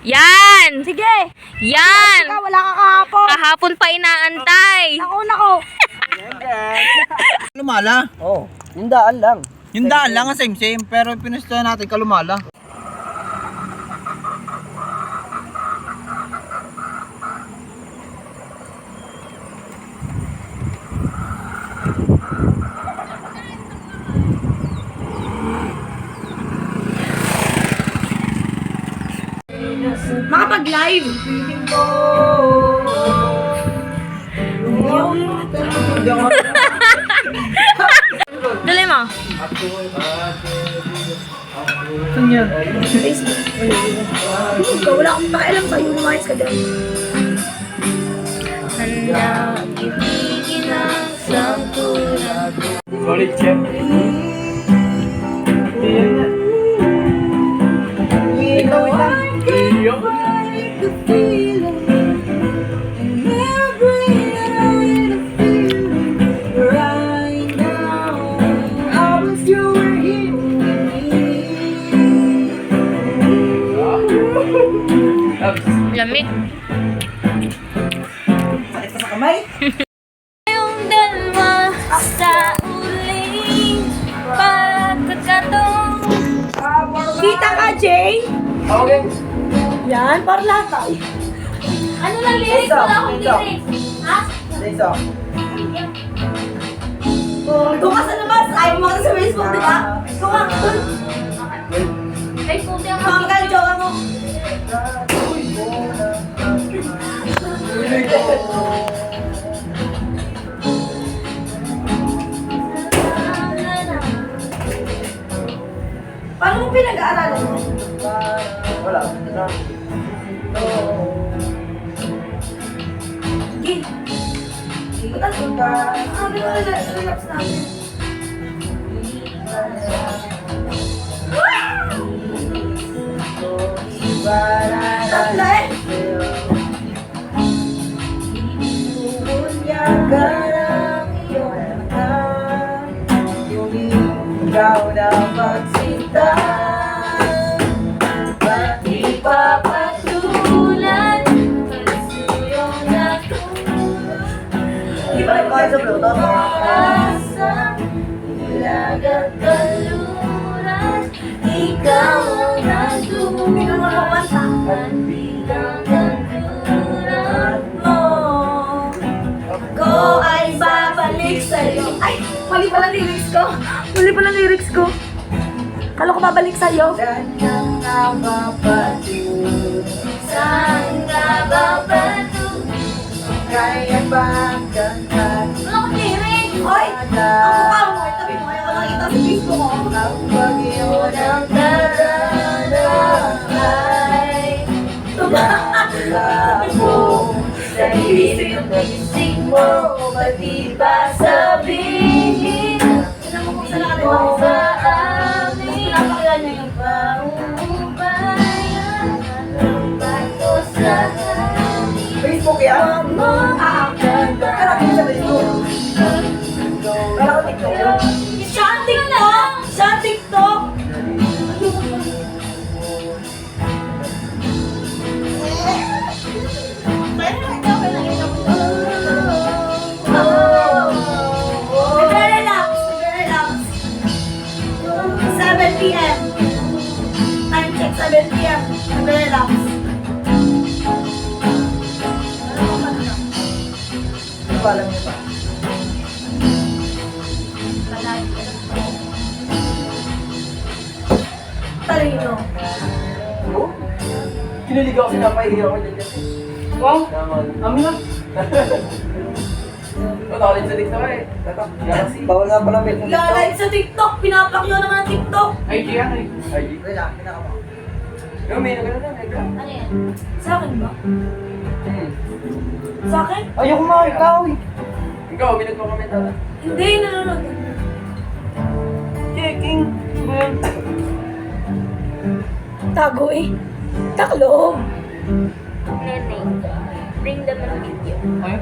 Yan! Sige! Yan! Ikaw, wala ka kahapon. Kahapon pa inaantay. Nauna ko. Kalumala. Oo, yung daan lang. Yung daan lang ang same, pero pinustuhan natin kalumala. Makapag-live. Dali mo. Ikaw, wala akong pakialam sa'yo. Lumayas ka dyan. Handa ibigin ang sangkulan. Solid chef. Ikaw, Lamig. sakit ka sa kamay. Yung dalawa sa uling pagkakataon. Kita ka, Jay? Okay. Yan, para lahat tayo. Ano lang lyrics? Wala akong lyrics. Ha? Isa. Ikaw ka sa labas. Ayaw mo ka sa Facebook, di ba? Ikaw ka. Ay, puti ang Ikaw ka, jowa mo. Paano mo pinag-aaralan mo? Wala. Sige. Relax natin. Tatlo eh. Ikaw na magsinta. ipapatulan. Kalusuyong natulog. Di ba nagkakain sa Bluetooth? Asang ilagat kaluran. Ikaw ang nagduman. Bilang kanduran mo. Ko ay babalik sa'yo. Ay, mali pala lyrics ko. Mali pala lyrics ko. Kala ko babalik sa'yo. Ganyan na mapatid. Saan ka ba patungo? Kaya bang ganyan? Wala akong lyrics. Hoy, ang mukha mo. Tabi mo, kaya ka nakita sa Facebook ko. Ang bagyo ng Daradamay. wala mo. Sa isip mo, ba't di ba sabihin? Hindi mo ba amin? Ang paumubayan ng bato sa hangin. Facebook yan? Kala ko sa Facebook. Kala ko TikTok. Siya ang TikTok! Siya ang TikTok! Nagre-relax. Nagre-relax. 7 p.m. Time check, 7 p.m. Nagre-relax. Hindi ko alam yun pa. Talino. Oo? Kinilig ako, sinapahiya ako dyan. Wow! Amin na. Nakalit sa TikTok eh. Bawal nga pala may Lalive sa TikTok. Pinapakyo naman ang TikTok. IG yan eh. IG? Wala, pinaka mo. Yung may nagano na, nagano. Ano yan? Sa akin ba? Sa akin? Ayoko mga ikaw eh. Ikaw, may nagko-comment ako. Hindi, nanonood. Checking. Tago eh. Takloob. Nene, bring them a video. Ayun,